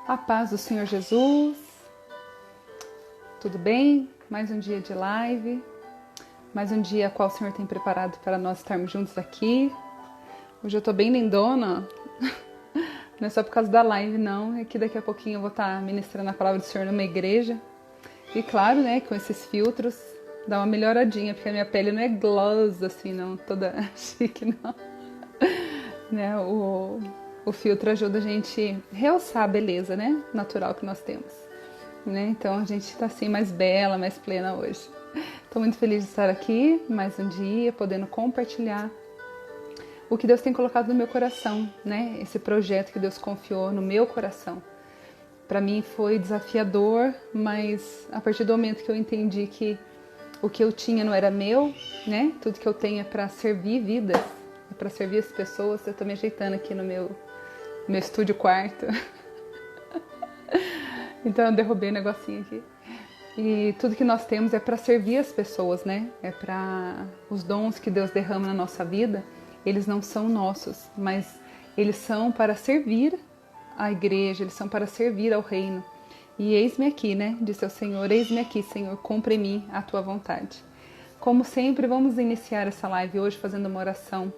A paz do Senhor Jesus, tudo bem? Mais um dia de live, mais um dia a qual o Senhor tem preparado para nós estarmos juntos aqui. Hoje eu tô bem lindona, não é só por causa da live não, é que daqui a pouquinho eu vou estar ministrando a palavra do Senhor numa igreja. E claro, né, com esses filtros dá uma melhoradinha, porque a minha pele não é gloss assim não, toda chique não. Né, o filtro ajuda a gente a realçar a beleza, né, natural que nós temos. Né? Então a gente está assim mais bela, mais plena hoje. Estou muito feliz de estar aqui, mais um dia, podendo compartilhar o que Deus tem colocado no meu coração, né? Esse projeto que Deus confiou no meu coração. Para mim foi desafiador, mas a partir do momento que eu entendi que o que eu tinha não era meu, né? Tudo que eu tenho é para servir vidas, é para servir as pessoas. Eu estou me ajeitando aqui no meu estúdio quarto. Então eu derrubei um negocinho aqui. E tudo que nós temos é para servir as pessoas, né? É para os dons que Deus derrama na nossa vida, eles não são nossos, mas eles são para servir a igreja, eles são para servir ao reino. E eis-me aqui, né? Disse ao Senhor, eis-me aqui, Senhor, cumpre em mim a tua vontade. Como sempre, vamos iniciar essa live hoje fazendo uma oração,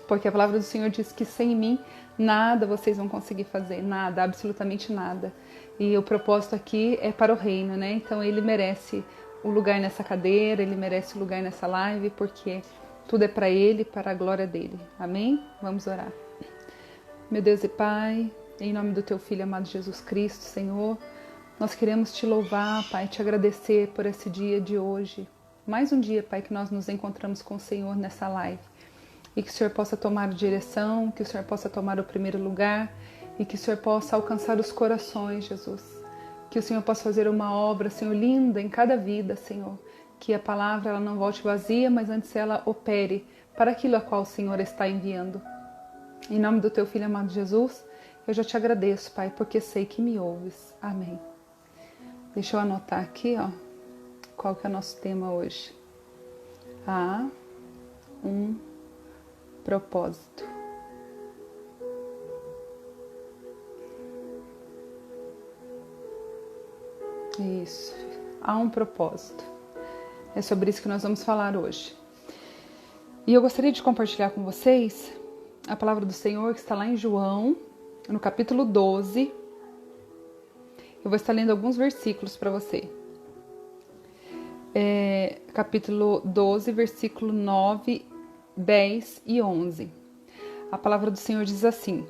porque a palavra do Senhor diz que sem mim nada vocês vão conseguir fazer, nada, absolutamente nada. E o propósito aqui é para o reino, né? Então ele merece o lugar nessa cadeira, ele merece o lugar nessa live, porque tudo é para ele, para a glória dele. Amém? Vamos orar. Meu Deus e Pai, em nome do teu Filho amado Jesus Cristo, Senhor, nós queremos te louvar, Pai, te agradecer por esse dia de hoje. Mais um dia, Pai, que nós nos encontramos com o Senhor nessa live. E que o Senhor possa tomar a direção, que o Senhor possa tomar o primeiro lugar e que o Senhor possa alcançar os corações, Jesus. Que o Senhor possa fazer uma obra, Senhor, linda em cada vida, Senhor. Que a palavra ela não volte vazia, mas antes ela opere para aquilo a qual o Senhor está enviando. Em nome do teu Filho amado Jesus, eu já te agradeço, Pai, porque sei que me ouves. Amém. Deixa eu anotar aqui, ó, qual que é o nosso tema hoje. Há um propósito. Isso, há um propósito. É sobre isso que nós vamos falar hoje. E eu gostaria de compartilhar com vocês a palavra do Senhor que está lá em João, no capítulo 12. Eu vou estar lendo alguns versículos para você. Capítulo 12, versículo 9, 10 e 11. A palavra do Senhor diz assim: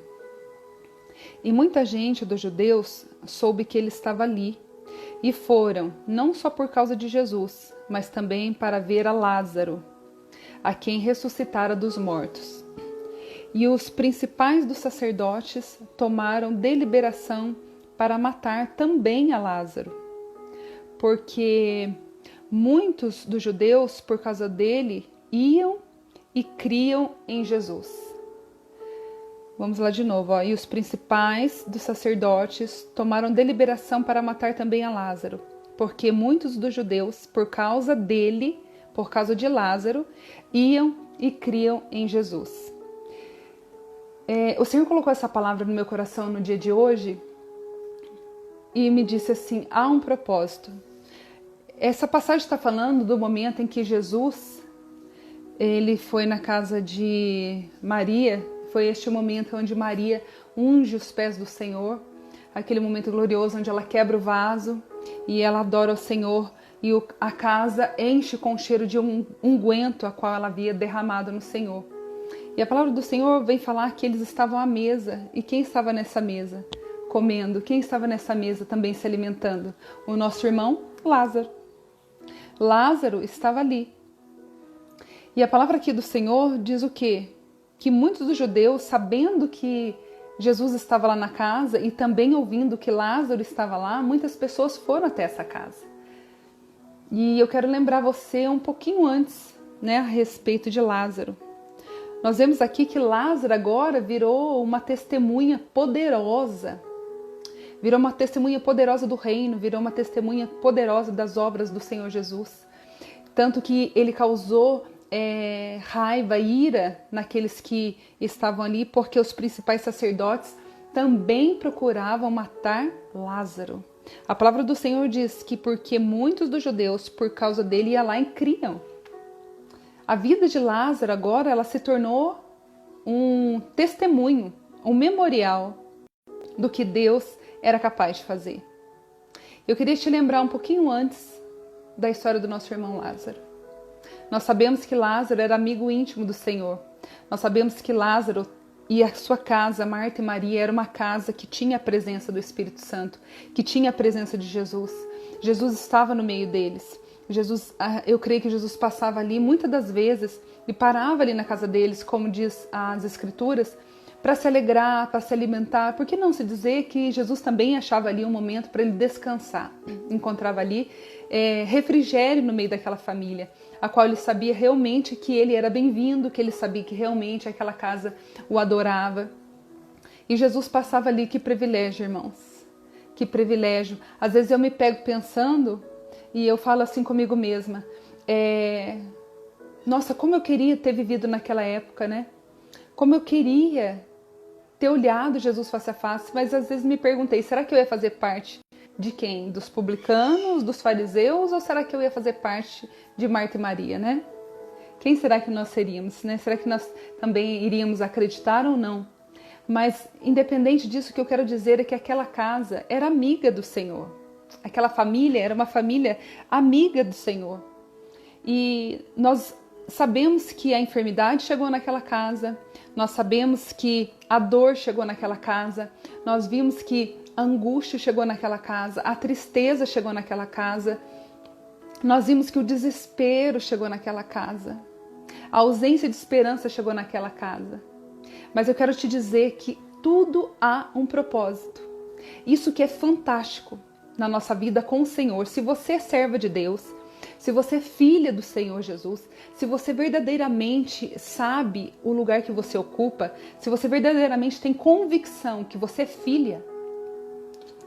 E muita gente dos judeus soube que ele estava ali, e foram, não só por causa de Jesus, mas também para ver a Lázaro, a quem ressuscitara dos mortos. E os principais dos sacerdotes tomaram deliberação para matar também a Lázaro, porque muitos dos judeus, por causa dele, iam e criam em Jesus. Vamos lá de novo, ó. E os principais dos sacerdotes tomaram deliberação para matar também a Lázaro, porque muitos dos judeus, por causa dele, por causa de Lázaro, iam e criam em Jesus. O Senhor colocou essa palavra no meu coração no dia de hoje e me disse assim, há um propósito. Essa passagem está falando do momento em que Jesus, ele foi na casa de Maria. Foi este o momento onde Maria unge os pés do Senhor, aquele momento glorioso onde ela quebra o vaso e ela adora o Senhor e a casa enche com o cheiro de um unguento a qual ela havia derramado no Senhor. E a palavra do Senhor vem falar que eles estavam à mesa. E quem estava nessa mesa comendo? Quem estava nessa mesa também se alimentando? O nosso irmão Lázaro. Lázaro estava ali. E a palavra aqui do Senhor diz o quê? Que muitos dos judeus, sabendo que Jesus estava lá na casa e também ouvindo que Lázaro estava lá, muitas pessoas foram até essa casa. E eu quero lembrar você um pouquinho antes, né, a respeito de Lázaro. Nós vemos aqui que Lázaro agora virou uma testemunha poderosa. Virou uma testemunha poderosa do reino, virou uma testemunha poderosa das obras do Senhor Jesus. Tanto que ele causou raiva, ira naqueles que estavam ali, porque os principais sacerdotes também procuravam matar Lázaro. A palavra do Senhor diz que porque muitos dos judeus, por causa dele, iam lá e criam. A vida de Lázaro agora ela se tornou um testemunho, um memorial do que Deus era capaz de fazer. Eu queria te lembrar um pouquinho antes da história do nosso irmão Lázaro. Nós sabemos que Lázaro era amigo íntimo do Senhor. Nós sabemos que Lázaro e a sua casa, Marta e Maria, era uma casa que tinha a presença do Espírito Santo, que tinha a presença de Jesus. Jesus estava no meio deles. Eu creio que Jesus passava ali muitas das vezes e parava ali na casa deles, como diz as Escrituras, para se alegrar, para se alimentar. Por que não se dizer que Jesus também achava ali um momento para ele descansar? Encontrava ali refrigério no meio daquela família, a qual ele sabia realmente que ele era bem-vindo, que ele sabia que realmente aquela casa o adorava. E Jesus passava ali. Que privilégio, irmãos. Que privilégio. Às vezes eu me pego pensando e eu falo assim comigo mesma. Nossa, como eu queria ter vivido naquela época, né? Como eu queria ter olhado Jesus face a face, mas às vezes me perguntei, será que eu ia fazer parte de quem? Dos publicanos, dos fariseus, ou será que eu ia fazer parte de Marta e Maria, né? Quem será que nós seríamos, né? Será que nós também iríamos acreditar ou não? Mas, independente disso, o que eu quero dizer é que aquela casa era amiga do Senhor. Aquela família era uma família amiga do Senhor. E nós sabemos que a enfermidade chegou naquela casa, nós sabemos que a dor chegou naquela casa, nós vimos que a angústia chegou naquela casa, a tristeza chegou naquela casa, nós vimos que o desespero chegou naquela casa, a ausência de esperança chegou naquela casa. Mas eu quero te dizer que tudo há um propósito. Isso que é fantástico na nossa vida com o Senhor. Se você é serva de Deus, se você é filha do Senhor Jesus, se você verdadeiramente sabe o lugar que você ocupa, se você verdadeiramente tem convicção que você é filha,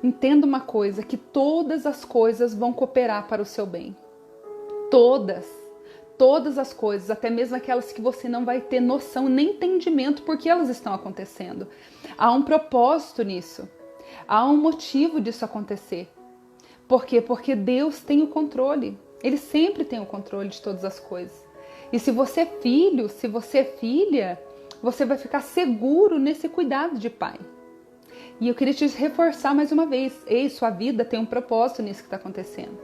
entenda uma coisa, que todas as coisas vão cooperar para o seu bem. Todas as coisas, até mesmo aquelas que você não vai ter noção nem entendimento porque elas estão acontecendo. Há um propósito nisso, há um motivo disso acontecer. Por quê? Porque Deus tem o controle. Ele sempre tem o controle de todas as coisas. E se você é filho, se você é filha, você vai ficar seguro nesse cuidado de pai. E eu queria te reforçar mais uma vez. Ei, sua vida tem um propósito nisso que está acontecendo.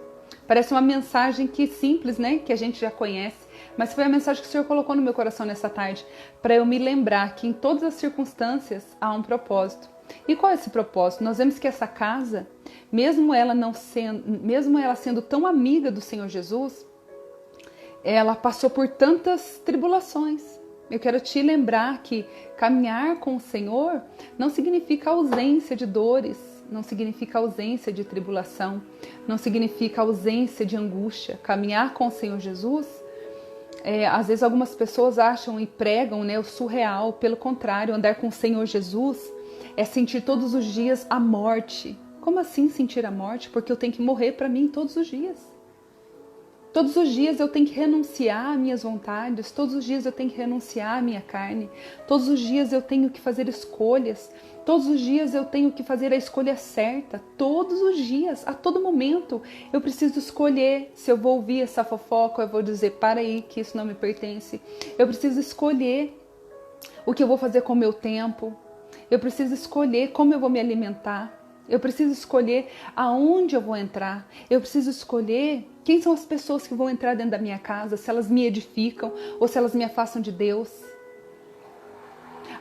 Parece uma mensagem que simples, né? Que a gente já conhece. Mas foi a mensagem que o Senhor colocou no meu coração nessa tarde. Para eu me lembrar que em todas as circunstâncias há um propósito. E qual é esse propósito? Nós vemos que essa casa, mesmo ela sendo tão amiga do Senhor Jesus, ela passou por tantas tribulações. Eu quero te lembrar que caminhar com o Senhor não significa ausência de dores, não significa ausência de tribulação, não significa ausência de angústia. Caminhar com o Senhor Jesus, às vezes algumas pessoas acham e pregam, né, o surreal. Pelo contrário, andar com o Senhor Jesus é sentir todos os dias a morte. Como assim sentir a morte? Porque eu tenho que morrer para mim todos os dias. Todos os dias eu tenho que renunciar às minhas vontades, todos os dias eu tenho que renunciar à minha carne, todos os dias eu tenho que fazer escolhas, todos os dias eu tenho que fazer a escolha certa, todos os dias, a todo momento eu preciso escolher. Se eu vou ouvir essa fofoca, eu vou dizer, para aí, que isso não me pertence. Eu preciso escolher o que eu vou fazer com o meu tempo, eu preciso escolher como eu vou me alimentar, eu preciso escolher aonde eu vou entrar, eu preciso escolher quem são as pessoas que vão entrar dentro da minha casa, se elas me edificam ou se elas me afastam de Deus.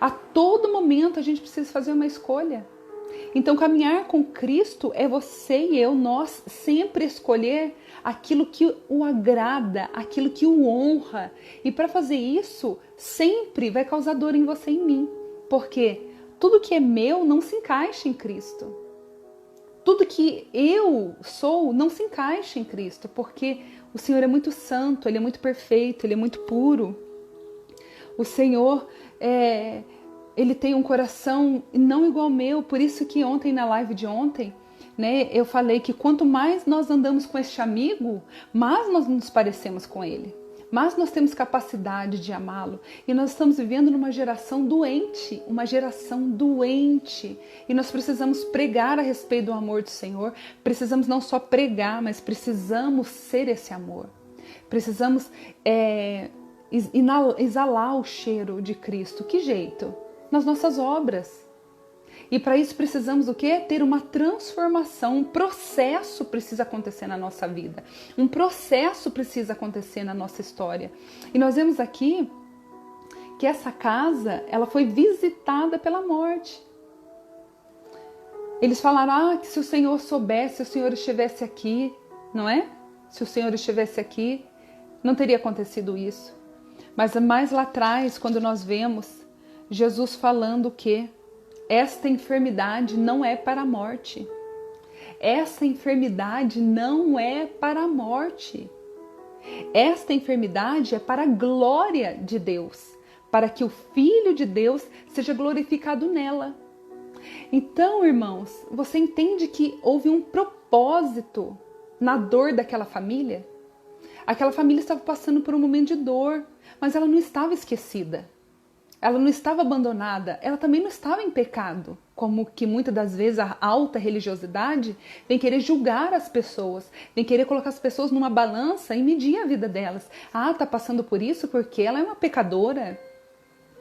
A todo momento a gente precisa fazer uma escolha. Então caminhar com Cristo é você e eu, nós sempre escolher aquilo que o agrada, aquilo que o honra. E para fazer isso, sempre vai causar dor em você e em mim. Porque tudo que é meu não se encaixa em Cristo. Tudo que eu sou não se encaixa em Cristo, porque o Senhor é muito santo, Ele é muito perfeito, Ele é muito puro. O Senhor, Ele tem um coração não igual ao meu, por isso que ontem, na live de ontem, né, eu falei que quanto mais nós andamos com este amigo, mais nós nos parecemos com Ele. mas nós temos capacidade de amá-lo. E nós estamos vivendo numa geração doente, E nós precisamos pregar a respeito do amor do Senhor. Precisamos não só pregar, mas precisamos ser esse amor. Precisamos exalar o cheiro de Cristo. Que jeito? Nas nossas obras. E para isso precisamos o quê? Ter uma transformação, um processo precisa acontecer na nossa vida. Um processo precisa acontecer na nossa história. E nós vemos aqui que essa casa, ela foi visitada pela morte. Eles falaram, que se o Senhor soubesse, se o Senhor estivesse aqui, não é? Se o Senhor estivesse aqui, não teria acontecido isso. Mas mais lá atrás, quando nós vemos Jesus falando que esta enfermidade não é para a morte. Esta enfermidade não é para a morte. Esta enfermidade é para a glória de Deus, para que o Filho de Deus seja glorificado nela. Então, irmãos, você entende que houve um propósito na dor daquela família? Aquela família estava passando por um momento de dor, mas ela não estava esquecida. Ela não estava abandonada, ela também não estava em pecado, como que muitas das vezes a alta religiosidade vem querer julgar as pessoas, vem querer colocar as pessoas numa balança e medir a vida delas. Tá passando por isso porque ela é uma pecadora.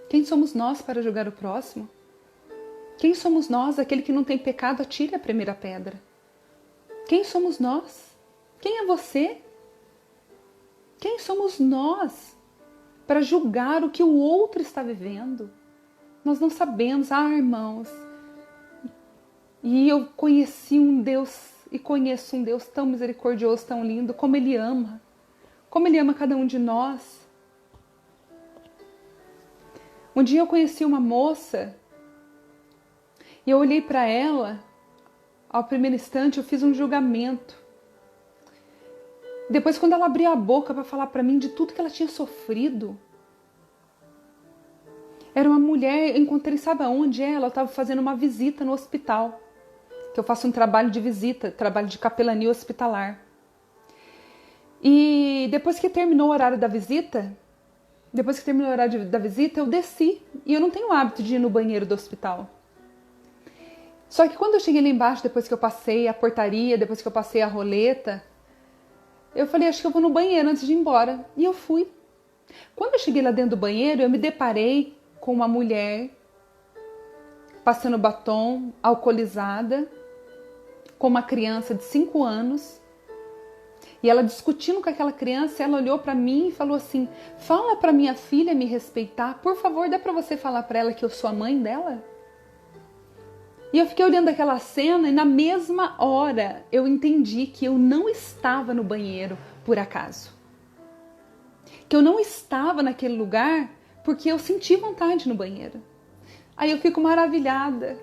Quem somos nós para julgar o próximo? Quem somos nós? Aquele que não tem pecado, atire a primeira pedra. Quem somos nós? Quem é você? Quem somos nós para julgar o que o outro está vivendo? Nós não sabemos, irmãos. E eu conheci um Deus e conheço um Deus tão misericordioso, tão lindo, como Ele ama cada um de nós. Um dia eu conheci uma moça e eu olhei para ela, ao primeiro instante eu fiz um julgamento. Depois, quando ela abriu a boca para falar para mim de tudo que ela tinha sofrido, era uma mulher, eu encontrei, sabe aonde ela? Ela estava fazendo uma visita no hospital, que eu faço um trabalho de visita, trabalho de capelania hospitalar. E depois que terminou o horário da visita, eu desci, e eu não tenho o hábito de ir no banheiro do hospital. Só que quando eu cheguei lá embaixo, depois que eu passei a portaria, depois que eu passei a roleta, eu falei, acho que eu vou no banheiro antes de ir embora. E eu fui. Quando eu cheguei lá dentro do banheiro, eu me deparei com uma mulher passando batom, alcoolizada, com uma criança de 5 anos. E ela discutindo com aquela criança, ela olhou para mim e falou assim, fala para minha filha me respeitar. Por favor, dá para você falar para ela que eu sou a mãe dela? E eu fiquei olhando aquela cena e na mesma hora eu entendi que eu não estava no banheiro por acaso. Que eu não estava naquele lugar porque eu senti vontade no banheiro. Aí eu fico maravilhada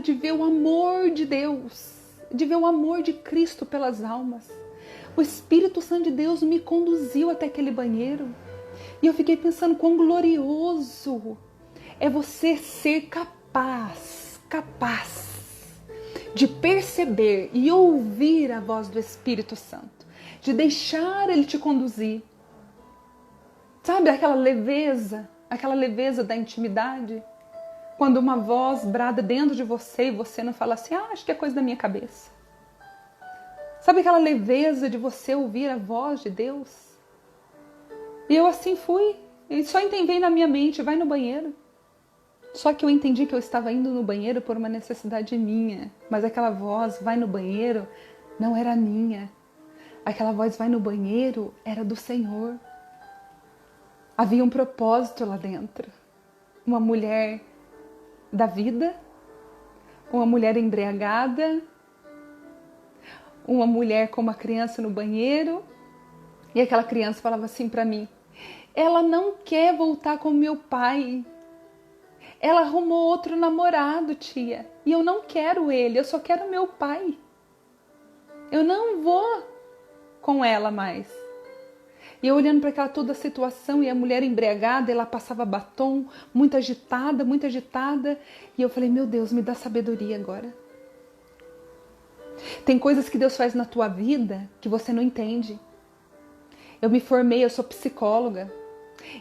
de ver o amor de Deus, de ver o amor de Cristo pelas almas. O Espírito Santo de Deus me conduziu até aquele banheiro. E eu fiquei pensando quão glorioso é você ser capaz de perceber e ouvir a voz do Espírito Santo, de deixar Ele te conduzir. Sabe aquela leveza da intimidade? Quando uma voz brada dentro de você e você não fala assim, acho que é coisa da minha cabeça. Sabe aquela leveza de você ouvir a voz de Deus? E eu assim fui, e só entendi na minha mente, vai no banheiro. Só que eu entendi que eu estava indo no banheiro por uma necessidade minha. Mas aquela voz, vai no banheiro, não era minha. Aquela voz, vai no banheiro, era do Senhor. Havia um propósito lá dentro. Uma mulher da vida, uma mulher embriagada, uma mulher com uma criança no banheiro. E aquela criança falava assim para mim, ela não quer voltar com meu pai. Ela arrumou outro namorado, tia. E eu não quero ele, eu só quero meu pai. Eu não vou com ela mais. E eu olhando para aquela toda a situação e a mulher embriagada, ela passava batom, muito agitada. E eu falei, meu Deus, me dá sabedoria agora. Tem coisas que Deus faz na tua vida que você não entende. Eu me formei, eu sou psicóloga.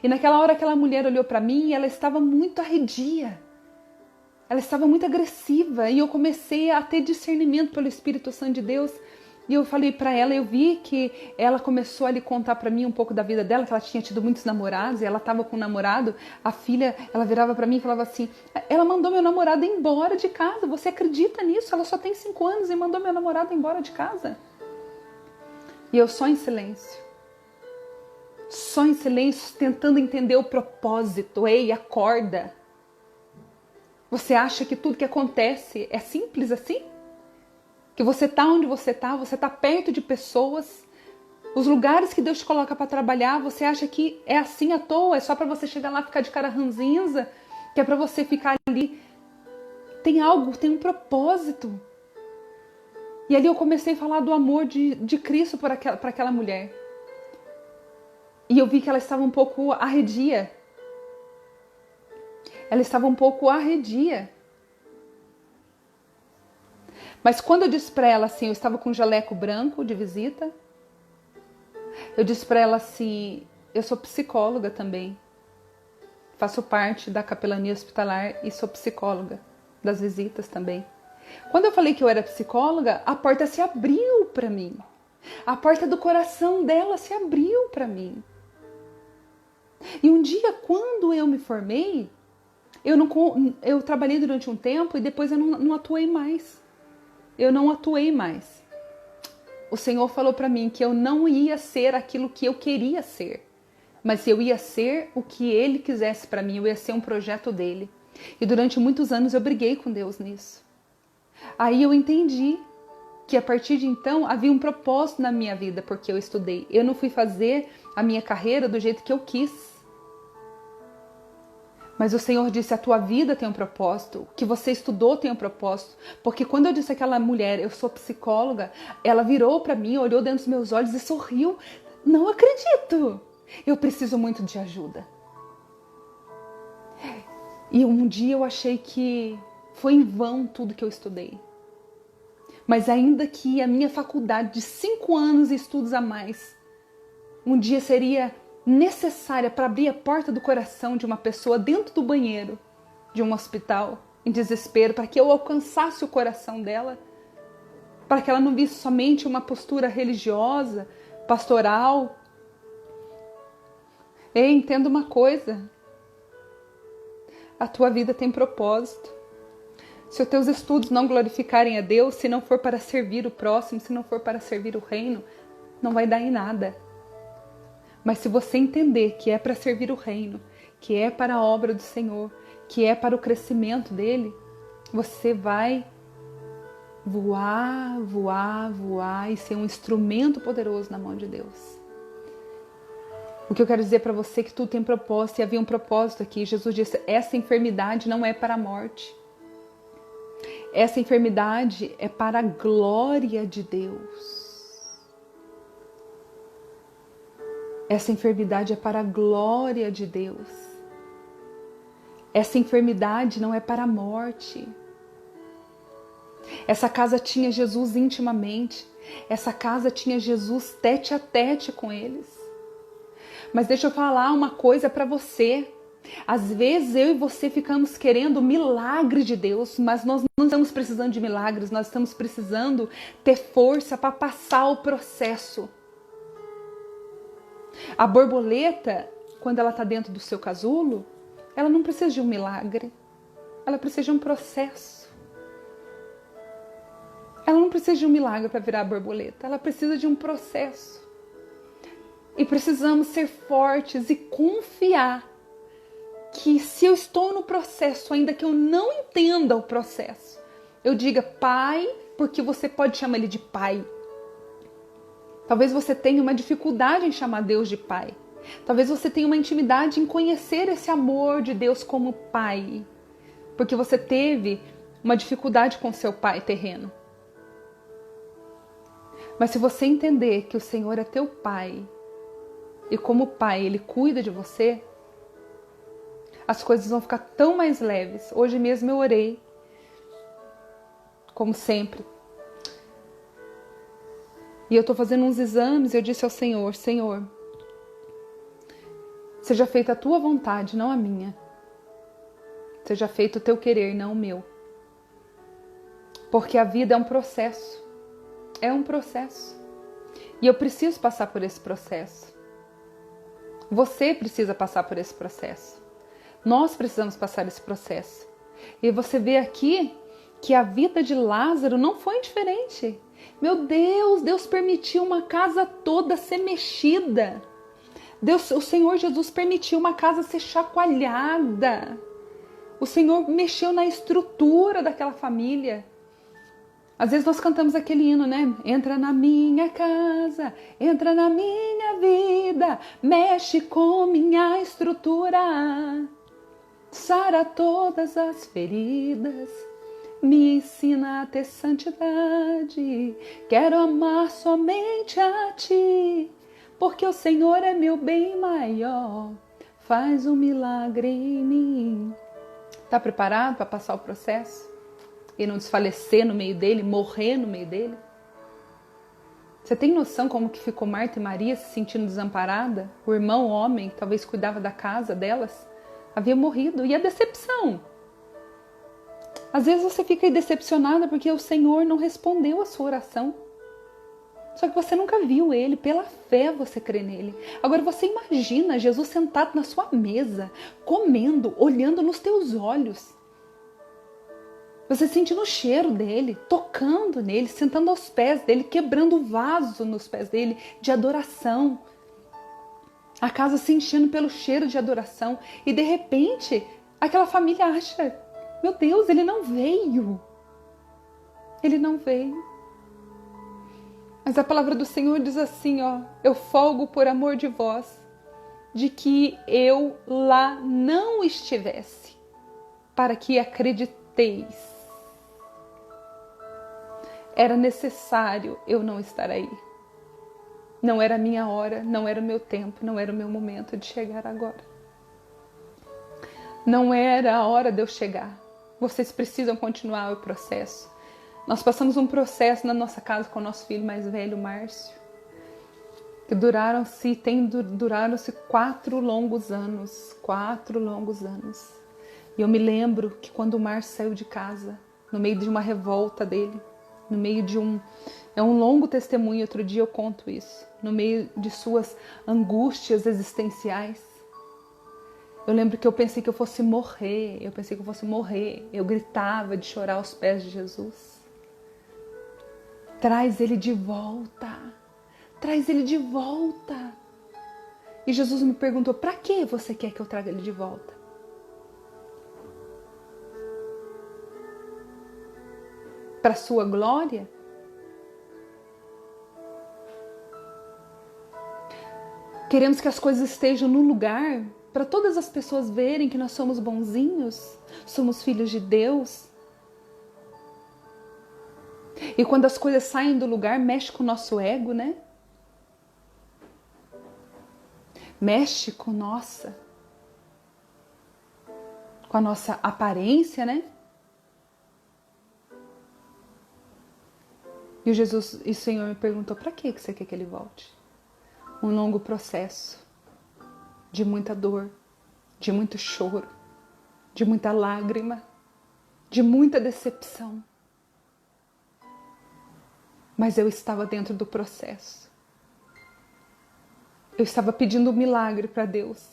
E naquela hora aquela mulher olhou para mim e ela estava muito arredia. Ela estava muito agressiva e eu comecei a ter discernimento pelo Espírito Santo de Deus. E eu falei para ela, eu vi que ela começou a lhe contar para mim um pouco da vida dela, que ela tinha tido muitos namorados e ela estava com um namorado. A filha, ela virava para mim e falava assim, ela mandou meu namorado embora de casa, você acredita nisso? Ela só tem 5 anos e mandou meu namorado embora de casa. E eu só em silêncio. Só em silêncio, tentando entender o propósito. Ei, acorda. Você acha que tudo que acontece é simples assim? Que você está onde você está perto de pessoas, os lugares que Deus te coloca para trabalhar, você acha que é assim à toa, é só para você chegar lá e ficar de cara ranzinza, que é para você ficar ali. Tem algo, tem um propósito. E ali eu comecei a falar do amor de Cristo para aquela mulher. E eu vi que ela estava um pouco arredia. Ela estava um pouco arredia. Mas quando eu disse para ela assim, eu estava com um jaleco branco de visita. Eu disse para ela assim, eu sou psicóloga também. Faço parte da capelania hospitalar e sou psicóloga das visitas também. Quando eu falei que eu era psicóloga, a porta se abriu para mim. A porta do coração dela se abriu para mim. E um dia, quando eu me formei, eu trabalhei durante um tempo e depois eu não atuei mais. Eu não atuei mais. O Senhor falou para mim que eu não ia ser aquilo que eu queria ser, mas eu ia ser o que Ele quisesse para mim, eu ia ser um projeto dele. E durante muitos anos eu briguei com Deus nisso. Aí eu entendi que a partir de então havia um propósito na minha vida porque eu estudei. Eu não fui fazer a minha carreira do jeito que eu quis. Mas o Senhor disse, a tua vida tem um propósito, o que você estudou tem um propósito. Porque quando eu disse àquela mulher, eu sou psicóloga, ela virou para mim, olhou dentro dos meus olhos e sorriu. Não acredito, eu preciso muito de ajuda. E um dia eu achei que foi em vão tudo que eu estudei. Mas ainda que a minha faculdade de 5 anos e estudos a mais, um dia seria necessária para abrir a porta do coração de uma pessoa dentro do banheiro de um hospital, em desespero, para que eu alcançasse o coração dela, para que ela não visse somente uma postura religiosa, pastoral. Ei, entenda uma coisa, a tua vida tem propósito. Se os teus estudos não glorificarem a Deus, se não for para servir o próximo, se não for para servir o reino, não vai dar em nada. Mas se você entender que é para servir o reino, que é para a obra do Senhor, que é para o crescimento dele, você vai voar, voar, voar e ser um instrumento poderoso na mão de Deus. O que eu quero dizer para você é que tudo tem propósito e havia um propósito aqui. Jesus disse, essa enfermidade não é para a morte. Essa enfermidade é para a glória de Deus. Essa enfermidade é para a glória de Deus. Essa enfermidade não é para a morte. Essa casa tinha Jesus intimamente. Essa casa tinha Jesus tete a tete com eles. Mas deixa eu falar uma coisa para você. Às vezes eu e você ficamos querendo o milagre de Deus, mas nós não estamos precisando de milagres, nós estamos precisando ter força para passar o processo. A borboleta, quando ela está dentro do seu casulo, ela não precisa de um milagre, ela precisa de um processo. Ela não precisa de um milagre para virar borboleta, ela precisa de um processo. E precisamos ser fortes e confiar que se eu estou no processo, ainda que eu não entenda o processo, eu diga Pai, porque você pode chamar Ele de Pai. Talvez você tenha uma dificuldade em chamar Deus de Pai. Talvez você tenha uma intimidade em conhecer esse amor de Deus como Pai, porque você teve uma dificuldade com seu pai terreno. Mas se você entender que o Senhor é teu Pai, e como Pai Ele cuida de você, as coisas vão ficar tão mais leves. Hoje mesmo eu orei, como sempre. E eu estou fazendo uns exames e eu disse ao Senhor, Senhor, Seja feita a tua vontade, não a minha. Seja feito o teu querer, não o meu. Porque a vida é um processo. É um processo. E eu preciso passar por esse processo. Você precisa passar por esse processo. Nós precisamos passar esse processo. E você vê aqui que a vida de Lázaro não foi diferente. Meu Deus, Deus permitiu uma casa toda ser mexida. O Senhor Jesus permitiu uma casa ser chacoalhada. O Senhor mexeu na estrutura daquela família. Às vezes nós cantamos aquele hino, né? Entra na minha casa, entra na minha vida, mexe com minha estrutura, sara todas as feridas, me ensina a ter santidade, quero amar somente a ti, porque o Senhor é meu bem maior, faz um milagre em mim. Está preparado para passar o processo? E não desfalecer no meio dele, morrer no meio dele? Você tem noção como que ficou Marta e Maria se sentindo desamparada? O irmão, o homem, que talvez cuidava da casa delas, havia morrido. E a decepção? Às vezes você fica aí decepcionada porque o Senhor não respondeu a sua oração. Só que você nunca viu ele, pela fé você crê nele. Agora você imagina Jesus sentado na sua mesa, comendo, olhando nos teus olhos. Você sentindo o cheiro dele, tocando nele, sentando aos pés dele, quebrando o vaso nos pés dele de adoração. A casa se enchendo pelo cheiro de adoração. E de repente, aquela família acha, meu Deus, ele não veio. Ele não veio. Mas a palavra do Senhor diz assim, ó, eu folgo por amor de vós, de que eu lá não estivesse, para que acrediteis. Era necessário eu não estar aí. Não era a minha hora, não era o meu tempo, não era o meu momento de chegar agora. Não era a hora de eu chegar. Vocês precisam continuar o processo. Nós passamos um processo na nossa casa com o nosso filho mais velho, Márcio, que duraram-se 4 longos anos. 4 longos anos. E eu me lembro que quando o Márcio saiu de casa, no meio de uma revolta dele, no meio de é um longo testemunho, outro dia eu conto isso, no meio de suas angústias existenciais. Eu lembro que eu pensei que eu fosse morrer, eu gritava de chorar aos pés de Jesus. Traz ele de volta, traz ele de volta. E Jesus me perguntou, para que você quer que eu traga ele de volta? Para a sua glória? Queremos que as coisas estejam no lugar para todas as pessoas verem que nós somos bonzinhos, somos filhos de Deus. E quando as coisas saem do lugar, mexe com o nosso ego, né? Mexe com a nossa aparência, né? E o Senhor me perguntou, para que você quer que ele volte? Um longo processo de muita dor, de muito choro, de muita lágrima, de muita decepção. Mas eu estava dentro do processo. Eu estava pedindo um milagre para Deus.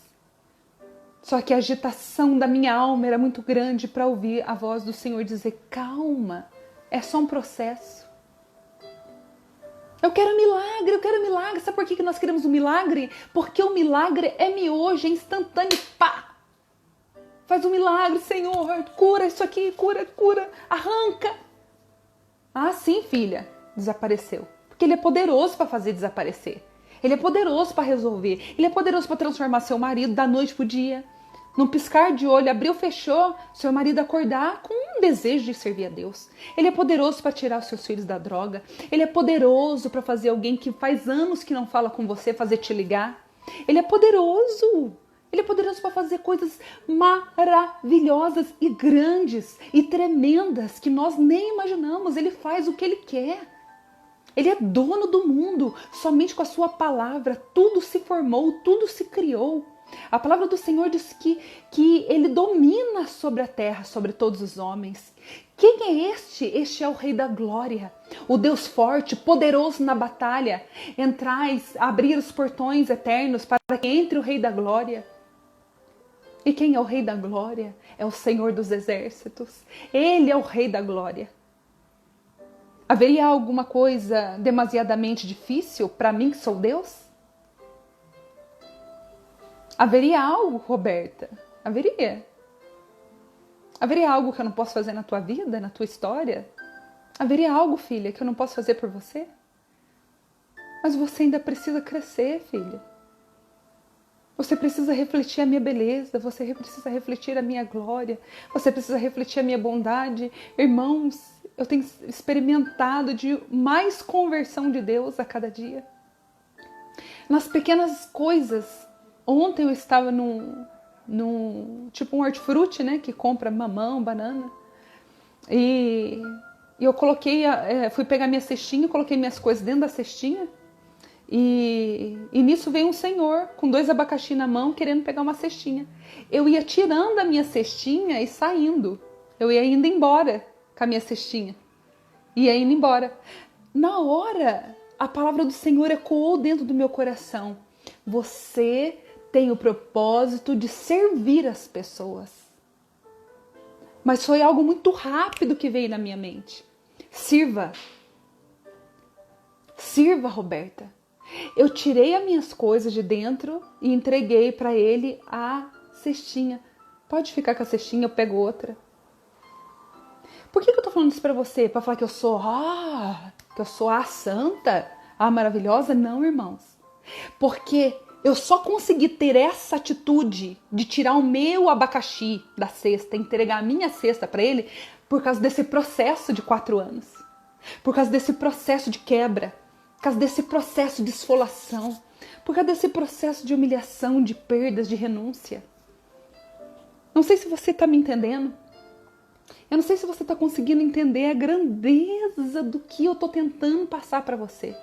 Só que a agitação da minha alma era muito grande para ouvir a voz do Senhor dizer, calma, é só um processo. Eu quero milagre. Sabe por que nós queremos um milagre? Porque o milagre é miojo, é instantâneo. Pá! Faz um milagre, Senhor. Cura isso aqui, cura. Arranca. Ah, sim, filha. Desapareceu. Porque Ele é poderoso para fazer desaparecer. Ele é poderoso para resolver. Ele é poderoso para transformar seu marido da noite pro dia. Num piscar de olho, abriu, fechou, seu marido acordar com um desejo de servir a Deus. Ele é poderoso para tirar os seus filhos da droga. Ele é poderoso para fazer alguém que faz anos que não fala com você, fazer te ligar. Ele é poderoso. Ele é poderoso para fazer coisas maravilhosas e grandes e tremendas que nós nem imaginamos. Ele faz o que Ele quer. Ele é dono do mundo. Somente com a sua palavra tudo se formou, tudo se criou. A palavra do Senhor diz que Ele domina sobre a terra, sobre todos os homens. Quem é este? Este é o Rei da Glória, o Deus forte, poderoso na batalha. Entrais, abrir os portões eternos para que entre o Rei da Glória. E quem é o Rei da Glória? É o Senhor dos Exércitos. Ele é o Rei da Glória. Haveria alguma coisa demasiadamente difícil para mim que sou Deus? Haveria algo, Roberta? Haveria. Haveria algo que eu não posso fazer na tua vida, na tua história? Haveria algo, filha, que eu não posso fazer por você? Mas você ainda precisa crescer, filha. Você precisa refletir a minha beleza, você precisa refletir a minha glória, você precisa refletir a minha bondade. Irmãos, eu tenho experimentado de mais conversão de Deus a cada dia. Nas pequenas coisas. Ontem eu estava tipo um hortifruti, né? Que compra mamão, banana. E eu coloquei, fui pegar minha cestinha, coloquei minhas coisas dentro da cestinha. E nisso veio um senhor com 2 abacaxi na mão querendo pegar uma cestinha. Eu ia tirando a minha cestinha e saindo. Eu ia indo embora com a minha cestinha. Ia indo embora. Na hora, a palavra do Senhor ecoou dentro do meu coração. Você tem o propósito de servir as pessoas. Mas foi algo muito rápido que veio na minha mente. Sirva. Sirva, Roberta. Eu tirei as minhas coisas de dentro e entreguei para ele a cestinha. Pode ficar com a cestinha, eu pego outra. Por que eu tô falando isso para você? Para falar que eu sou a santa, a maravilhosa? Não, irmãos. Porque eu só consegui ter essa atitude de tirar o meu abacaxi da cesta, entregar a minha cesta para ele, por causa desse processo de 4 anos. Por causa desse processo de quebra. Por causa desse processo de esfolação. Por causa desse processo de humilhação, de perdas, de renúncia. Não sei se você está me entendendo. Eu não sei se você está conseguindo entender a grandeza do que eu estou tentando passar para você.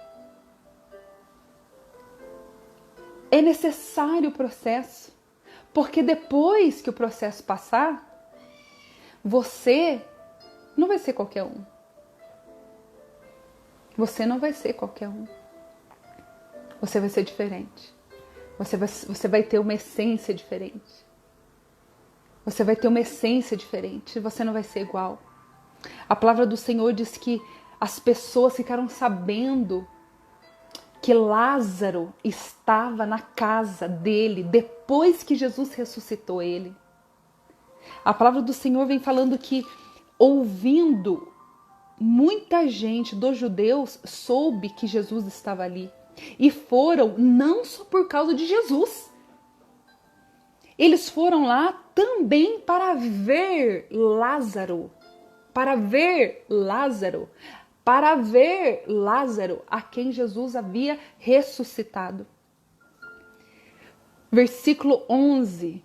É necessário o processo, porque depois que o processo passar, você não vai ser qualquer um. Você não vai ser qualquer um. Você vai ser diferente. Você vai ter uma essência diferente. Você vai ter uma essência diferente. Você não vai ser igual. A palavra do Senhor diz que as pessoas ficaram sabendo que Lázaro estava na casa dele depois que Jesus ressuscitou ele. A palavra do Senhor vem falando que, ouvindo, muita gente dos judeus soube que Jesus estava ali. E foram não só por causa de Jesus. Eles foram lá também para ver Lázaro. Para ver Lázaro. Para ver Lázaro, a quem Jesus havia ressuscitado. Versículo 11,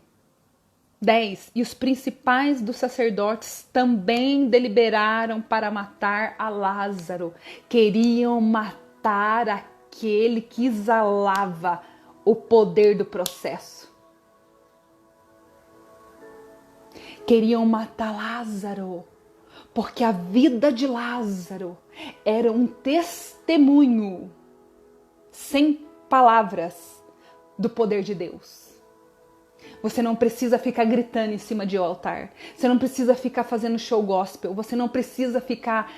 10. E os principais dos sacerdotes também deliberaram para matar a Lázaro. Queriam matar aquele que exalava o poder do processo. Queriam matar Lázaro. Porque a vida de Lázaro era um testemunho, sem palavras, do poder de Deus. Você não precisa ficar gritando em cima de altar. Você não precisa ficar fazendo show gospel. Você não precisa ficar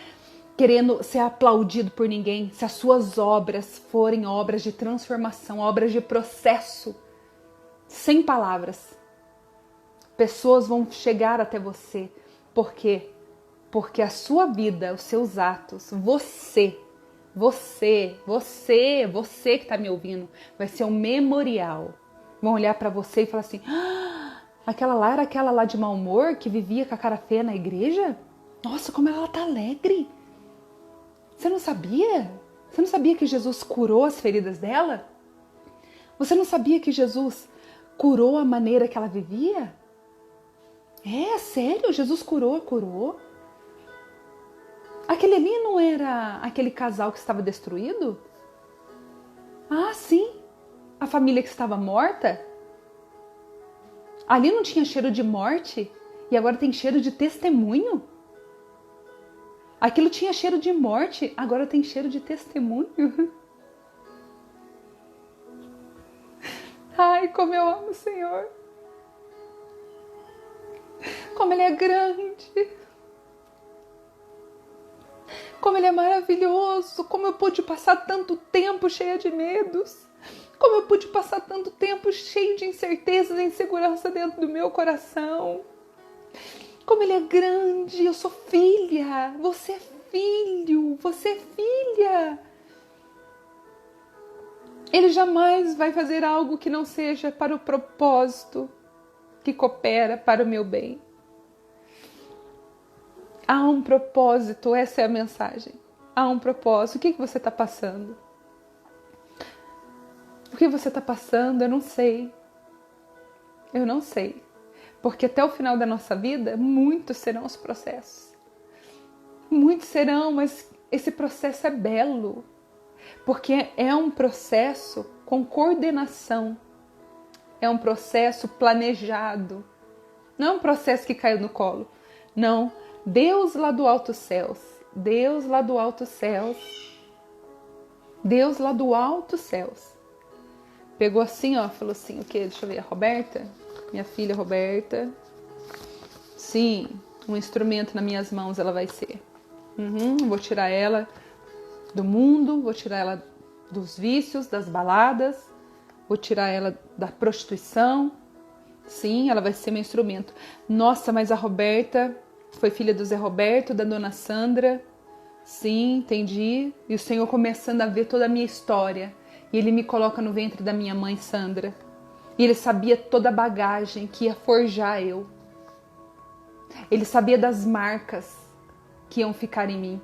querendo ser aplaudido por ninguém. Se as suas obras forem obras de transformação, obras de processo, sem palavras, pessoas vão chegar até você. Por quê? Porque a sua vida, os seus atos, você que está me ouvindo, vai ser um memorial. Vão olhar para você e falar assim, aquela lá era aquela lá de mau humor que vivia com a cara feia na igreja? Nossa, como ela tá alegre. Você não sabia? Você não sabia que Jesus curou as feridas dela? Você não sabia que Jesus curou a maneira que ela vivia? É, sério, Jesus curou. Aquele ali não era aquele casal que estava destruído? Ah, sim. A família que estava morta? Ali não tinha cheiro de morte e agora tem cheiro de testemunho? Aquilo tinha cheiro de morte, agora tem cheiro de testemunho? Ai, como eu amo o Senhor. Como Ele é grande. Como Ele é maravilhoso. Como eu pude passar tanto tempo cheia de medos. Como eu pude passar tanto tempo cheio de incertezas e insegurança dentro do meu coração. Como Ele é grande. Eu sou filha. Você é filho. Você é filha. Ele jamais vai fazer algo que não seja para o propósito que coopera para o meu bem. Há um propósito, essa é a mensagem. Há um propósito. O que você está passando? O que você está passando? Eu não sei. Eu não sei. Porque até o final da nossa vida, muitos serão os processos. Muitos serão, mas esse processo é belo. Porque é um processo com coordenação. É um processo planejado. Não é um processo que caiu no colo. Não. Deus lá do alto céus. Deus lá do alto céus. Deus lá do alto céus. Pegou assim, ó, falou assim, o quê? Deixa eu ver, a Roberta? Minha filha Roberta. Sim, um instrumento nas minhas mãos ela vai ser. Vou tirar ela do mundo, vou tirar ela dos vícios, das baladas, vou tirar ela da prostituição. Sim, ela vai ser meu instrumento. Nossa, mas a Roberta foi filha do Zé Roberto, da dona Sandra. Sim, entendi. E o Senhor começando a ver toda a minha história. E Ele me coloca no ventre da minha mãe Sandra. E Ele sabia toda a bagagem que ia forjar eu. Ele sabia das marcas que iam ficar em mim.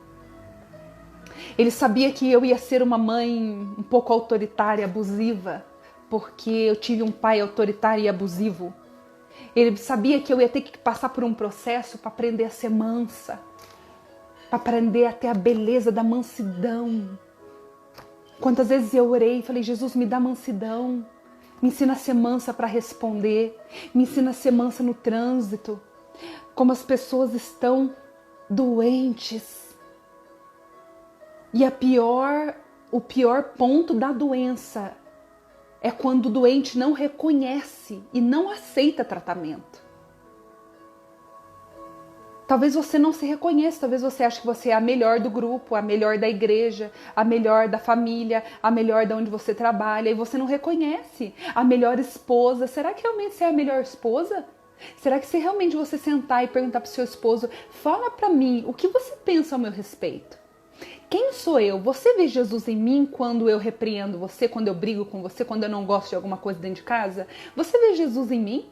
Ele sabia que eu ia ser uma mãe um pouco autoritária, abusiva, porque eu tive um pai autoritário e abusivo. Ele sabia que eu ia ter que passar por um processo para aprender a ser mansa, para aprender a ter a beleza da mansidão. Quantas vezes eu orei e falei, Jesus, me dá mansidão, me ensina a ser mansa para responder, me ensina a ser mansa no trânsito. Como as pessoas estão doentes. E o pior ponto da doença é quando o doente não reconhece e não aceita tratamento. Talvez você não se reconheça, talvez você ache que você é a melhor do grupo, a melhor da igreja, a melhor da família, a melhor de onde você trabalha, e você não reconhece a melhor esposa. Será que realmente você é a melhor esposa? Será que se realmente você sentar e perguntar para o seu esposo, fala para mim, o que você pensa ao meu respeito? Quem sou eu? Você vê Jesus em mim quando eu repreendo você, quando eu brigo com você, quando eu não gosto de alguma coisa dentro de casa? Você vê Jesus em mim?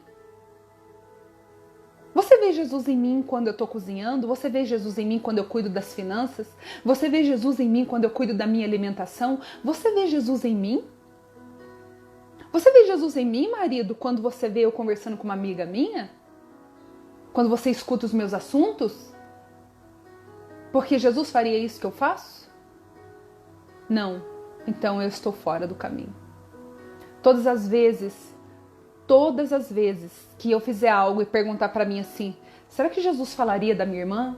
Você vê Jesus em mim quando eu estou cozinhando? Você vê Jesus em mim quando eu cuido das finanças? Você vê Jesus em mim quando eu cuido da minha alimentação? Você vê Jesus em mim? Você vê Jesus em mim, marido, quando você vê eu conversando com uma amiga minha? Quando você escuta os meus assuntos? Porque Jesus faria isso que eu faço? Não. Então eu estou fora do caminho. Todas as vezes que eu fizer algo e perguntar para mim assim, será que Jesus falaria da minha irmã?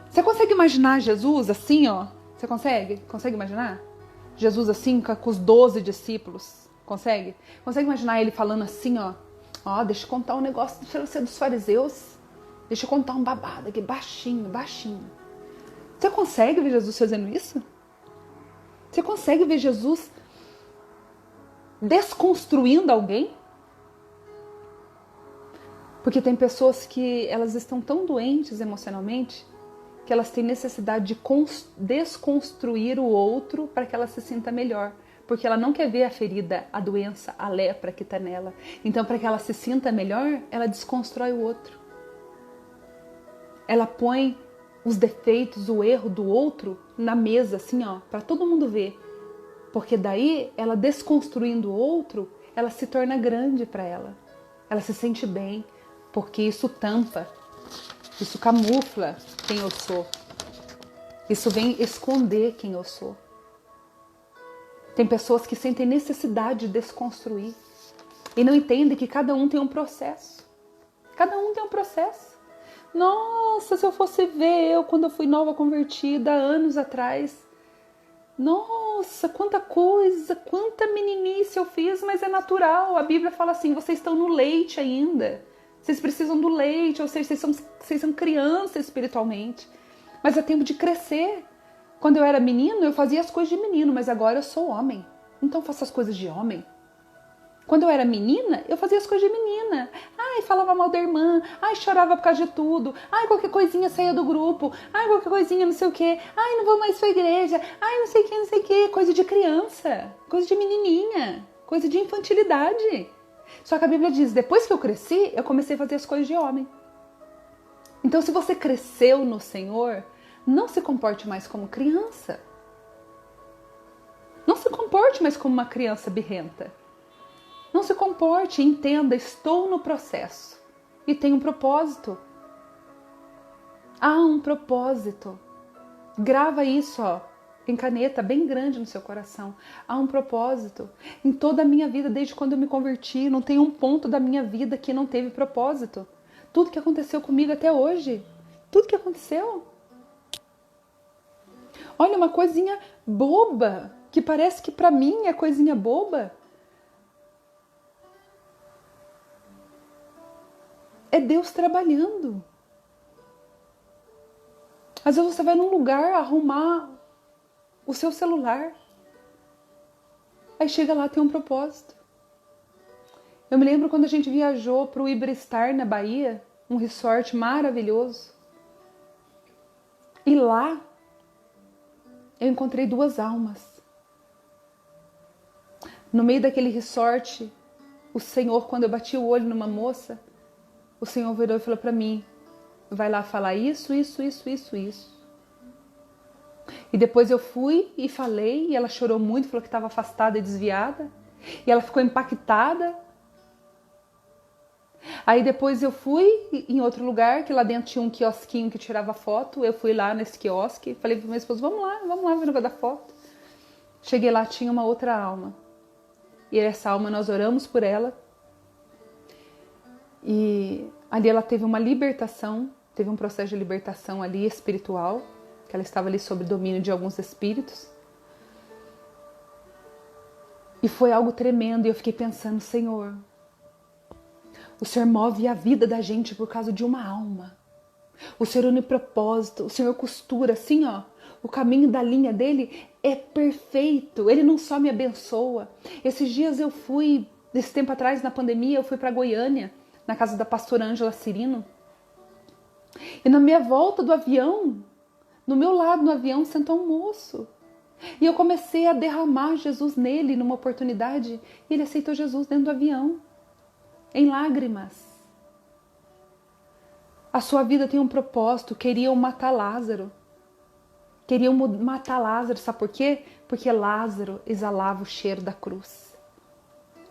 Você consegue imaginar Jesus assim, ó? Você consegue? Consegue imaginar? Jesus assim, com os 12 discípulos. Consegue? Consegue imaginar ele falando assim, ó? Ó, deixa eu contar um negócio dos fariseus. Deixa eu contar um babado aqui, baixinho, baixinho. Você consegue ver Jesus fazendo isso? Você consegue ver Jesus desconstruindo alguém? Porque tem pessoas que elas estão tão doentes emocionalmente que elas têm necessidade de desconstruir o outro para que ela se sinta melhor. Porque ela não quer ver a ferida, a doença, a lepra que está nela. Então, para que ela se sinta melhor, ela desconstrói o outro. Ela põe os defeitos, o erro do outro na mesa, assim, ó, para todo mundo ver. Porque daí, ela desconstruindo o outro, ela se torna grande para ela. Ela se sente bem, porque isso tampa, isso camufla quem eu sou. Isso vem esconder quem eu sou. Tem pessoas que sentem necessidade de desconstruir. E não entendem que cada um tem um processo. Cada um tem um processo. Nossa, se eu fosse ver eu quando eu fui nova convertida, anos atrás. Nossa, quanta coisa, quanta meninice eu fiz, mas é natural. A Bíblia fala assim, vocês estão no leite ainda. Vocês precisam do leite, ou seja, vocês são crianças espiritualmente. Mas é tempo de crescer. Quando eu era menino, eu fazia as coisas de menino, mas agora eu sou homem. Então eu faço as coisas de homem. Quando eu era menina, eu fazia as coisas de menina. Ai, falava mal da irmã. Ai, chorava por causa de tudo. Ai, qualquer coisinha saía do grupo. Ai, qualquer coisinha não sei o quê. Ai, não vou mais pra igreja. Ai, não sei o que, não sei o quê. Coisa de criança. Coisa de menininha. Coisa de infantilidade. Só que a Bíblia diz, depois que eu cresci, eu comecei a fazer as coisas de homem. Então, se você cresceu no Senhor, não se comporte mais como criança. Não se comporte mais como uma criança birrenta. Não se comporte, entenda, estou no processo e tem um propósito. Há um propósito. Grava isso, ó, em caneta bem grande no seu coração. Há um propósito. Em toda a minha vida, desde quando eu me converti, não tem um ponto da minha vida que não teve propósito. Tudo que aconteceu comigo até hoje, tudo que aconteceu. Olha, uma coisinha boba, que parece que para mim é coisinha boba. É Deus trabalhando. Às vezes você vai num lugar arrumar o seu celular. Aí chega lá, tem um propósito. Eu me lembro quando a gente viajou para o Iberestar, na Bahia, um resort maravilhoso. E lá eu encontrei duas almas. No meio daquele resort, o Senhor, quando eu bati o olho numa moça, o Senhor virou e falou para mim, vai lá falar isso. E depois eu fui e falei, e ela chorou muito, falou que estava afastada e desviada. E ela ficou impactada. Aí depois eu fui em outro lugar, que lá dentro tinha um quiosquinho que tirava foto. Eu fui lá nesse quiosque, falei pro meu esposo, vamos lá, ver o negócio da foto. Cheguei lá, tinha uma outra alma. E essa alma, nós oramos por ela. E ali ela teve uma libertação, teve um processo de libertação ali espiritual, que ela estava ali sob domínio de alguns espíritos. E foi algo tremendo, e eu fiquei pensando, Senhor, o Senhor move a vida da gente por causa de uma alma. O Senhor une propósito, o Senhor costura assim, ó. O caminho da linha dele é perfeito, ele não só me abençoa. Esses dias eu fui, desse tempo atrás, na pandemia, eu fui para Goiânia, na casa da pastora Ângela Cirino. E na minha volta do avião, no meu lado no avião, sentou um moço. E eu comecei a derramar Jesus nele numa oportunidade. E ele aceitou Jesus dentro do avião, em lágrimas. A sua vida tem um propósito. Queriam matar Lázaro. Queriam matar Lázaro, sabe por quê? Porque Lázaro exalava o cheiro da cruz.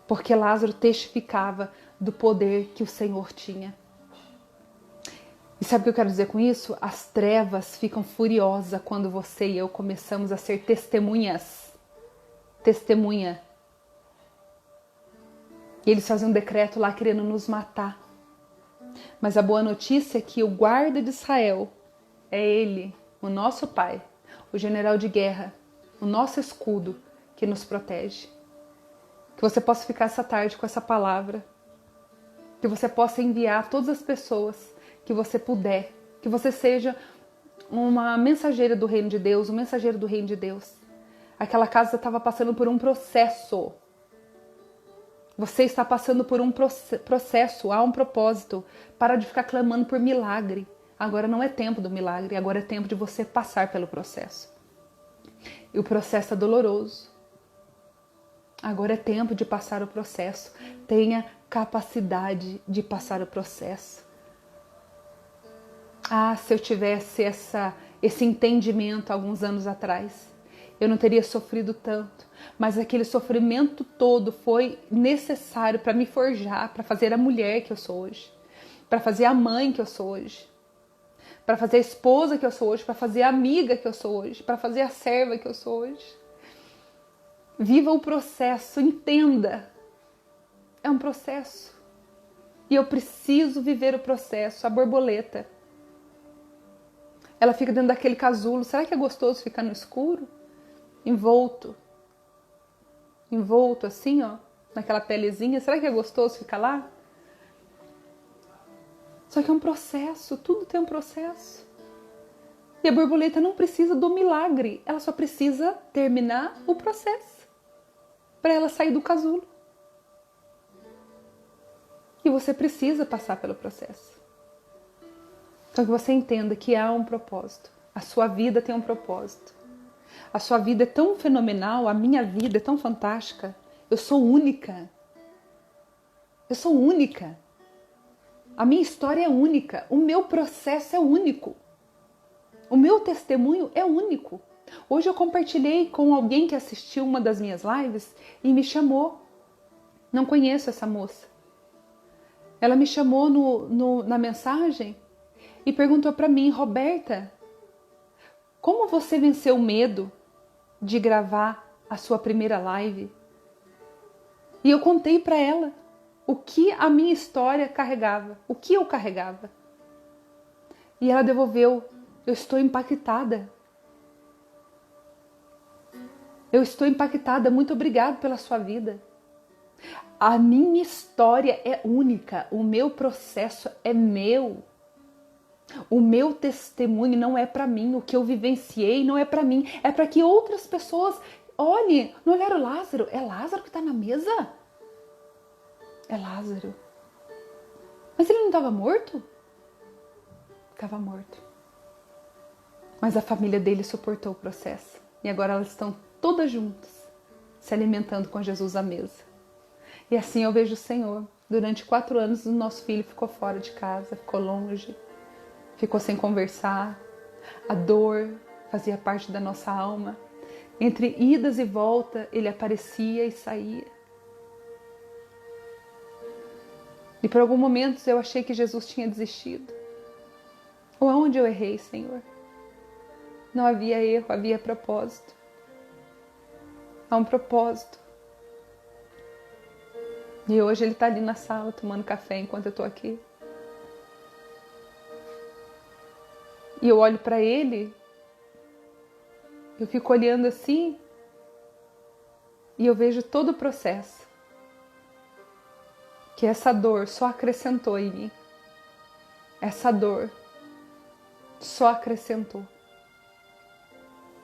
Porque Lázaro testificava do poder que o Senhor tinha. E sabe o que eu quero dizer com isso? As trevas ficam furiosas quando você e eu começamos a ser testemunhas. Testemunha. E eles fazem um decreto lá querendo nos matar. Mas a boa notícia é que o guarda de Israel é ele, o nosso Pai, o general de guerra, o nosso escudo que nos protege. Que você possa ficar essa tarde com essa palavra. Que você possa enviar a todas as pessoas que você puder. Que você seja uma mensageira do reino de Deus, um mensageiro do reino de Deus. Aquela casa estava passando por um processo. Você está passando por um processo, há um propósito. Para de ficar clamando por milagre. Agora não é tempo do milagre, agora é tempo de você passar pelo processo. E o processo é doloroso. Agora é tempo de passar o processo. Tenha capacidade de passar o processo. Ah, se eu tivesse esse entendimento alguns anos atrás, eu não teria sofrido tanto. Mas aquele sofrimento todo foi necessário para me forjar, para fazer a mulher que eu sou hoje, para fazer a mãe que eu sou hoje, para fazer a esposa que eu sou hoje, para fazer a amiga que eu sou hoje, para fazer a serva que eu sou hoje. Viva o processo, entenda. É um processo. E eu preciso viver o processo. A borboleta, ela fica dentro daquele casulo. Será que é gostoso ficar no escuro? Envolto assim, ó, naquela pelezinha. Será que é gostoso ficar lá? Só que é um processo, tudo tem um processo. E a borboleta não precisa do milagre, ela só precisa terminar o processo para ela sair do casulo. E você precisa passar pelo processo. Então que você entenda que há um propósito. A sua vida tem um propósito. A sua vida é tão fenomenal, a minha vida é tão fantástica. Eu sou única. Eu sou única. A minha história é única. O meu processo é único. O meu testemunho é único. Hoje eu compartilhei com alguém que assistiu uma das minhas lives e me chamou. Não conheço essa moça. Ela me chamou na mensagem e perguntou para mim: Roberta, como você venceu o medo de gravar a sua primeira live? E eu contei para ela o que a minha história carregava, o que eu carregava. E ela devolveu: eu estou impactada. Eu estou impactada, muito obrigada pela sua vida. A minha história é única, o meu processo é meu. O meu testemunho não é para mim, o que eu vivenciei não é para mim, é para que outras pessoas olhem, não olharam Lázaro, é Lázaro que está na mesa? É Lázaro. Mas ele não estava morto? Estava morto. Mas a família dele suportou o processo. E agora elas estão todas juntas, se alimentando com Jesus à mesa. E assim eu vejo o Senhor. Durante 4 anos o nosso filho ficou fora de casa, ficou longe, ficou sem conversar. A dor fazia parte da nossa alma. Entre idas e voltas, ele aparecia e saía. E por alguns momentos eu achei que Jesus tinha desistido. Ou aonde eu errei, Senhor? Não havia erro, havia propósito. Há um propósito. E hoje ele está ali na sala tomando café enquanto eu estou aqui. E eu olho para ele, eu fico olhando assim e eu vejo todo o processo. Que essa dor só acrescentou em mim. Essa dor só acrescentou.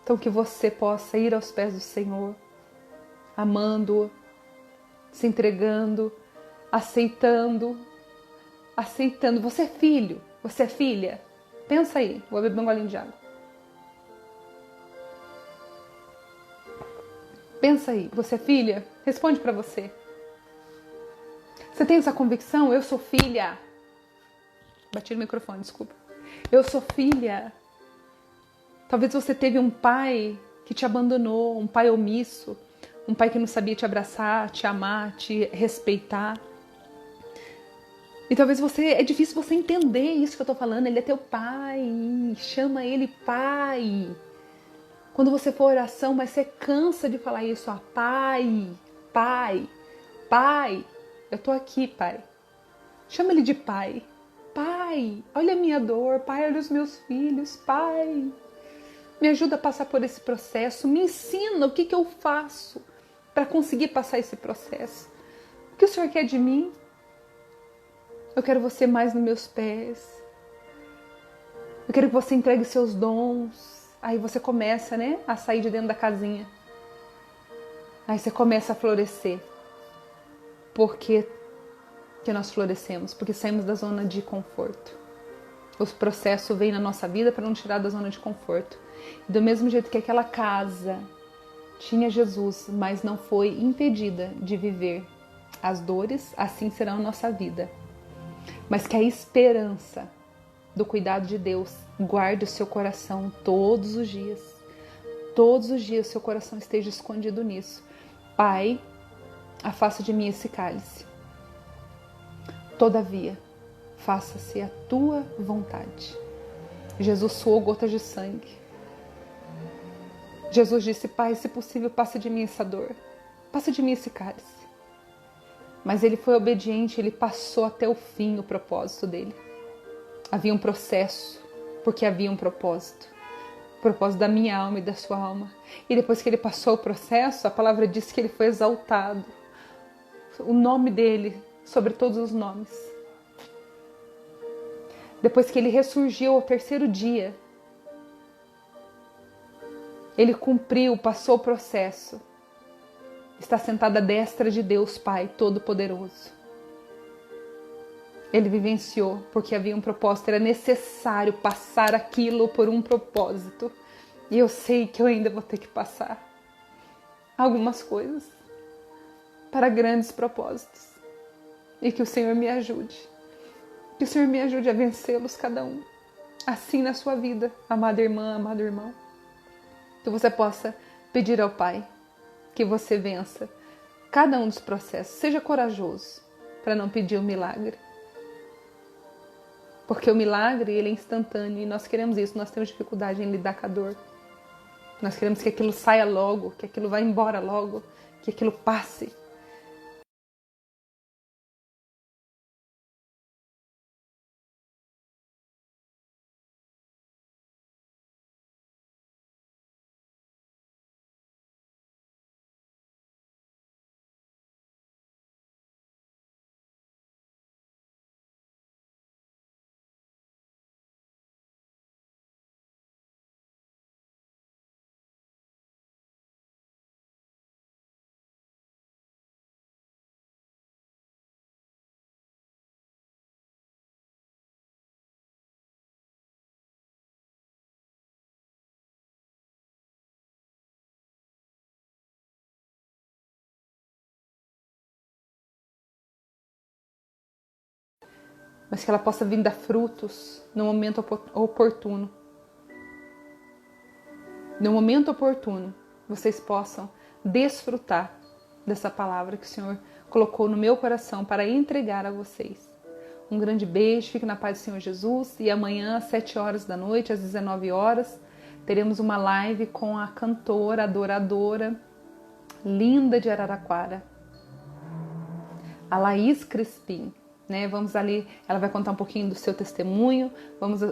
Então que você possa ir aos pés do Senhor, amando-o, se entregando, aceitando. Você é filho, você é filha. Pensa aí, vou beber um golinho de água. Pensa aí, você é filha? Responde para você. Você tem essa convicção? Eu sou filha. Bati no microfone, desculpa. Eu sou filha. Talvez você teve um pai que te abandonou, um pai omisso, um pai que não sabia te abraçar, te amar, te respeitar. E talvez é difícil você entender isso que eu tô falando. Ele é teu pai, chama ele pai. Quando você for oração, mas você cansa de falar isso, ó, pai, pai, pai. Eu tô aqui, pai. Chama ele de pai. Pai, olha a minha dor, pai, olha os meus filhos, pai. Me ajuda a passar por esse processo, me ensina o que eu faço para conseguir passar esse processo. O que o Senhor quer de mim? Eu quero você mais nos meus pés. Eu quero que você entregue seus dons. Aí você começa, né, a sair de dentro da casinha. Aí você começa a florescer. Por que nós florescemos? Porque saímos da zona de conforto. O processo vem na nossa vida para nos tirar da zona de conforto. E do mesmo jeito que aquela casa tinha Jesus, mas não foi impedida de viver as dores, assim será a nossa vida. Mas que a esperança do cuidado de Deus guarde o seu coração todos os dias. Todos os dias seu coração esteja escondido nisso. Pai, afasta de mim esse cálice. Todavia, faça-se a tua vontade. Jesus suou gotas de sangue. Jesus disse: Pai, se possível, passa de mim essa dor. Passa de mim esse cálice. Mas ele foi obediente, ele passou até o fim o propósito dele. Havia um processo, porque havia um propósito. O propósito da minha alma e da sua alma. E depois que ele passou o processo, a palavra diz que ele foi exaltado. O nome dele sobre todos os nomes. Depois que ele ressurgiu ao terceiro dia, ele cumpriu, passou o processo. Está sentado à destra de Deus Pai Todo-Poderoso. Ele vivenciou porque havia um propósito, era necessário passar aquilo por um propósito. E eu sei que eu ainda vou ter que passar algumas coisas para grandes propósitos. E que o Senhor me ajude. Que o Senhor me ajude a vencê-los cada um. Assim na sua vida, amada irmã, amado irmão. Que você possa pedir ao Pai que você vença cada um dos processos. Seja corajoso para não pedir o milagre. Porque o milagre, ele é instantâneo e nós queremos isso. Nós temos dificuldade em lidar com a dor. Nós queremos que aquilo saia logo, que aquilo vá embora logo, que aquilo passe. Mas que ela possa vir dar frutos no momento oportuno. No momento oportuno, vocês possam desfrutar dessa palavra que o Senhor colocou no meu coração para entregar a vocês. Um grande beijo, fique na paz do Senhor Jesus. E amanhã, às 7 horas da noite, às 19 horas, teremos uma live com a cantora, adoradora, linda de Araraquara, a Laís Crispim. Vamos ali, ela vai contar um pouquinho do seu testemunho,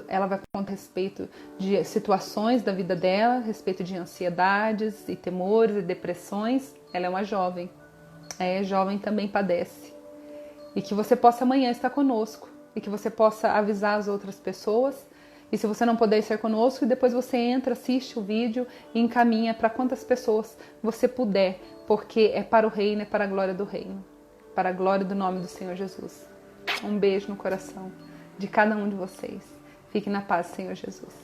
ela vai contar a respeito de situações da vida dela, a respeito de ansiedades e temores e depressões. Ela é uma jovem, jovem também padece. E que você possa amanhã estar conosco, e que você possa avisar as outras pessoas. E se você não puder estar conosco, depois você entra, assiste o vídeo e encaminha para quantas pessoas você puder, porque é para o reino, é para a glória do reino, para a glória do nome do Senhor Jesus. Um beijo no coração de cada um de vocês. Fique na paz, Senhor Jesus.